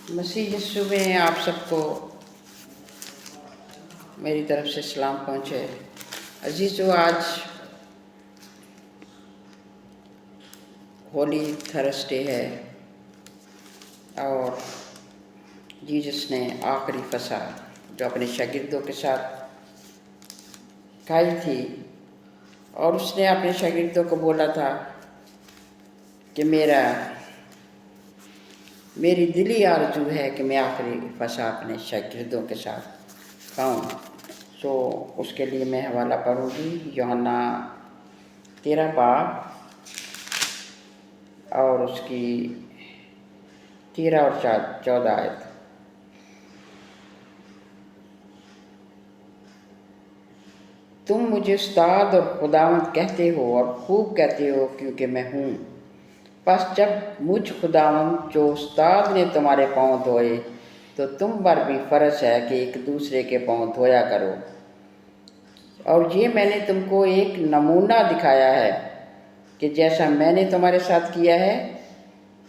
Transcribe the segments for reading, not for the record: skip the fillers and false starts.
मसीह यीशु में आप सबको मेरी तरफ से सलाम पहुँचे। अजीज़ो, आज होली थर्सडे है और जीसस ने आखिरी फसा जो अपने शागिर्दों के साथ खाई थी, और उसने अपने शागिर्दों को बोला था कि मेरी दिली आरज़ू है कि मैं आखिरी फसा अपने शागिर्दों के साथ खाऊं। सो उसके लिए मैं हवाला पढ़ूंगी यूहन्ना 13 बाब और उसकी 13 और 14 आयत। तुम मुझे उस्ताद और खुदावंद कहते हो और खूब कहते हो क्योंकि मैं हूँ। बस जब मुझ खुदावंद जो उस्ताद ने तुम्हारे पाँव धोए तो तुम पर भी फ़र्ज है कि एक दूसरे के पाँव धोया करो। और ये मैंने तुमको एक नमूना दिखाया है कि जैसा मैंने तुम्हारे साथ किया है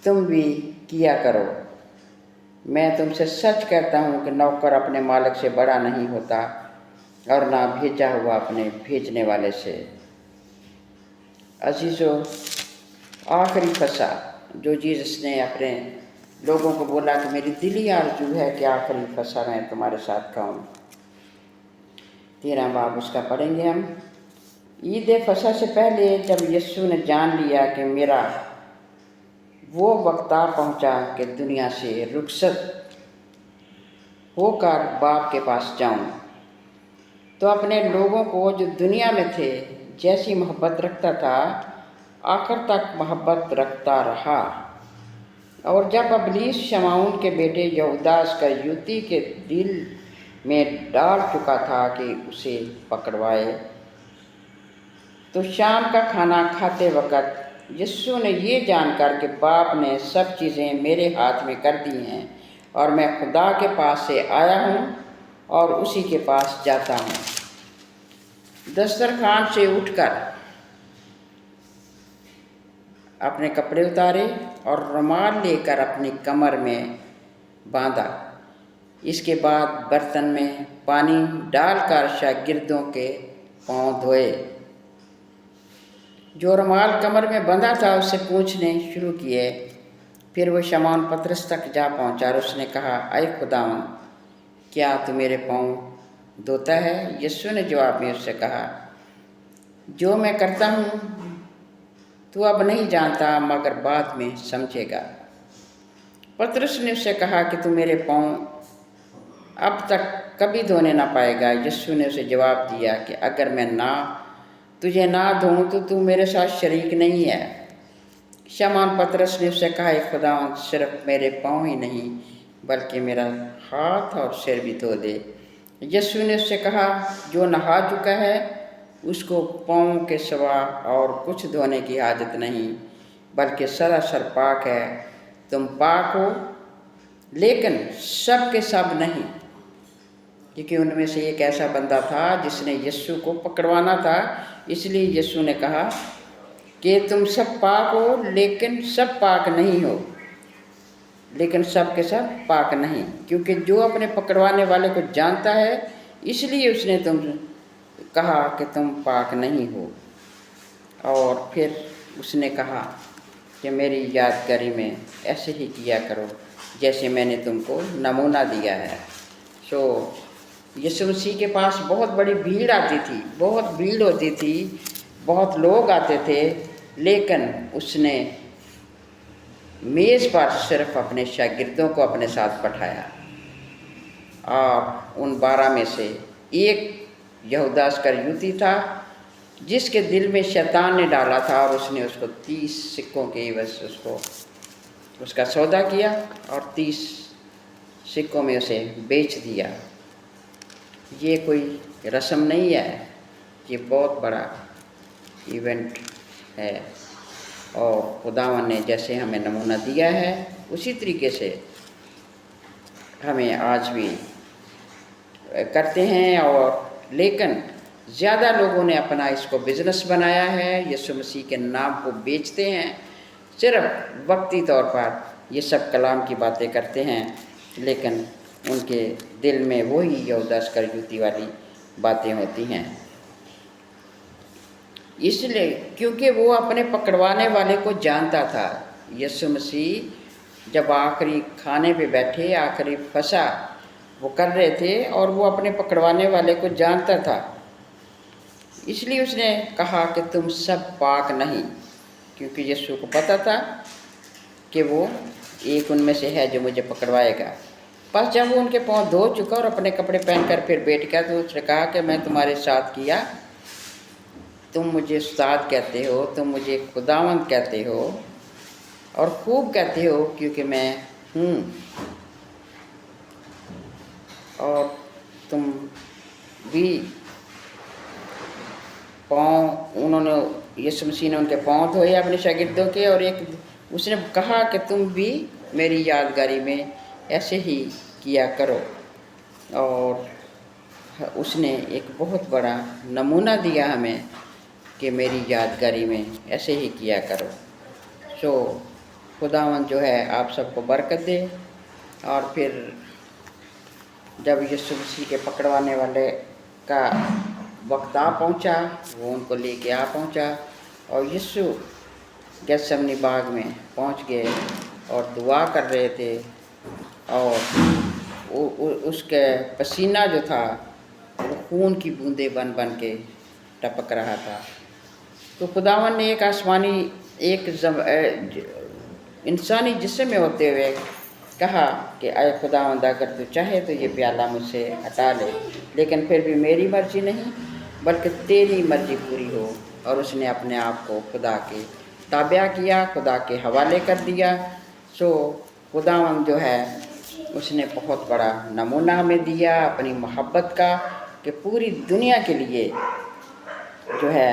तुम भी किया करो। मैं तुमसे सच कहता हूँ कि नौकर अपने मालिक से बड़ा नहीं होता और ना भेजा हुआ अपने भेजने वाले से। अजीज़ो, आखिरी फसा जो जीसस ने अपने लोगों को बोला कि मेरी दिली आरज़ू है कि आखिरी फसा मैं तुम्हारे साथ खाऊं। 13 बाब उसका पढ़ेंगे हम। ईद फसा से पहले जब यीशु ने जान लिया कि मेरा वो वक्त आ पहुँचा कि दुनिया से रुखसत होकर बाप के पास जाऊं, तो अपने लोगों को जो दुनिया में थे जैसी मोहब्बत रखता था आखिर तक मोहब्बत रखता रहा। और जब इब्लीस शमऊन के बेटे यहूदा इस्करियोती के दिल में डाल चुका था कि उसे पकड़वाए, तो शाम का खाना खाते वक्त यीशु ने ये जानकर कि बाप ने सब चीज़ें मेरे हाथ में कर दी हैं और मैं खुदा के पास से आया हूँ और उसी के पास जाता हूँ, दस्तरखान से उठकर अपने कपड़े उतारे और रुमाल लेकर अपनी कमर में बांधा। इसके बाद बर्तन में पानी डालकर शागिर्दों के पाँव धोए। जो रुमाल कमर में बंधा था उससे पूछने शुरू किए। फिर वो शमौन पतरस तक जा पहुंचा और उसने कहा, ऐ खुदावन, क्या तू मेरे पाँव धोता है? यीशु ने जवाब में उससे कहा, जो मैं करता हूँ तू अब नहीं जानता मगर बाद में समझेगा। पतरस ने उससे कहा कि तू मेरे पाँव अब तक कभी धोने ना पाएगा। यीशु ने उसे जवाब दिया कि अगर मैं तुझे ना धोऊं तो तू मेरे साथ शरीक नहीं है। शमौन पतरस ने उससे कहा, खुदावंद, सिर्फ मेरे पाँव ही नहीं बल्कि मेरा हाथ और सिर भी धो दे। यीशु ने उससे कहा, जो नहा चुका है उसको पाँव के सिवा और कुछ धोने की हाजत नहीं, बल्कि सरासर पाक है। तुम पाक हो, लेकिन सब के सब नहीं, क्योंकि उनमें से एक ऐसा बंदा था जिसने यीशु को पकड़वाना था। इसलिए यीशु ने कहा कि तुम सब पाक हो, लेकिन सब पाक नहीं हो, लेकिन सब के सब पाक नहीं, क्योंकि जो अपने पकड़वाने वाले को जानता है इसलिए उसने तुम कहा कि तुम पाक नहीं हो। और फिर उसने कहा कि मेरी यादगारी में ऐसे ही किया करो जैसे मैंने तुमको नमूना दिया है। सो यीशु मसीह के पास बहुत बड़ी भीड़ आती थी, बहुत भीड़ होती थी, बहुत लोग आते थे, लेकिन उसने मेज़ पर सिर्फ अपने शागिर्दों को अपने साथ बैठाया। और उन 12 में से एक यहूदा इस्करियोती था जिसके दिल में शैतान ने डाला था, और उसने उसको 30 सिक्कों के एवज उसका सौदा किया और 30 सिक्कों में उसे बेच दिया। ये कोई रस्म नहीं है, ये बहुत बड़ा इवेंट है। और खुदावन ने जैसे हमें नमूना दिया है उसी तरीके से हमें आज भी करते हैं। और लेकिन ज़्यादा लोगों ने अपना इसको बिज़नेस बनाया है, यीशु मसीह के नाम को बेचते हैं, सिर्फ वक्ती तौर पर ये सब कलाम की बातें करते हैं लेकिन उनके दिल में वही यहूदास करजूती वाली बातें होती हैं। इसलिए क्योंकि वो अपने पकड़वाने वाले को जानता था। यीशु मसीह जब आखिरी खाने पे बैठे, आखिरी फसा वो कर रहे थे और वो अपने पकड़वाने वाले को जानता था, इसलिए उसने कहा कि तुम सब पाक नहीं, क्योंकि यीशु को पता था कि वो एक उनमें से है जो मुझे पकड़वाएगा। बस जब वो उनके पाँव धो चुका और अपने कपड़े पहनकर फिर बैठ गया तो उसने कहा कि मैं तुम्हारे साथ किया, तुम मुझे उस्ताद कहते हो, तुम मुझे खुदावंद कहते हो और खूब कहते हो क्योंकि मैं हूँ, और तुम भी पाँव, उन्होंने यीशु मसीह ने उनके पाँव धोए अपने शागिर्दों के, और एक उसने कहा कि तुम भी मेरी यादगारी में ऐसे ही किया करो। और उसने एक बहुत बड़ा नमूना दिया हमें कि मेरी यादगारी में ऐसे ही किया करो। सो खुदावंद जो है आप सबको बरकत दे। और फिर जब यीशु मसीह के पकड़वाने वाले का वक्त आ पहुंचा, वो उनको लेके आ पहुंचा और यीशु गेत्सेमनी बाग में पहुंच गए और दुआ कर रहे थे, और उसके पसीना जो था वो खून की बूंदें बन बन के टपक रहा था। तो खुदावन ने एक आसमानी इंसानी जिस्म में होते हुए कहा कि अय खुदावंद, अगर तू चाहे तो ये प्याला मुझसे हटा ले, लेकिन फिर भी मेरी मर्जी नहीं बल्कि तेरी मर्जी पूरी हो। और उसने अपने आप को खुदा के ताबिया किया, खुदा के हवाले कर दिया। सो खुदावंद जो है उसने बहुत बड़ा नमूना हमें दिया अपनी मोहब्बत का, कि पूरी दुनिया के लिए जो है,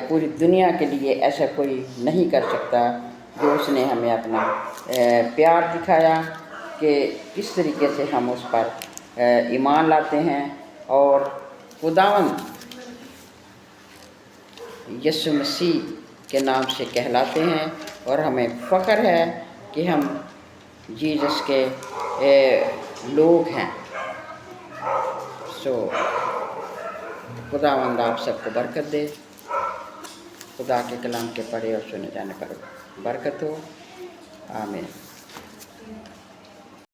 पूरी दुनिया के लिए ऐसा कोई नहीं कर सकता जो उसने हमें अपना प्यार दिखाया कि किस तरीके से हम उस पर ईमान लाते हैं। और खुदावंद यीशु मसीह के नाम से कहलाते हैं, और हमें फ़ख्र है कि हम जीसस के लोग हैं। सो खुदावंद आप सबको बरकत दे। खुदा के कलाम के पढ़े और सुने जाने पर बरकत हो। आमीन।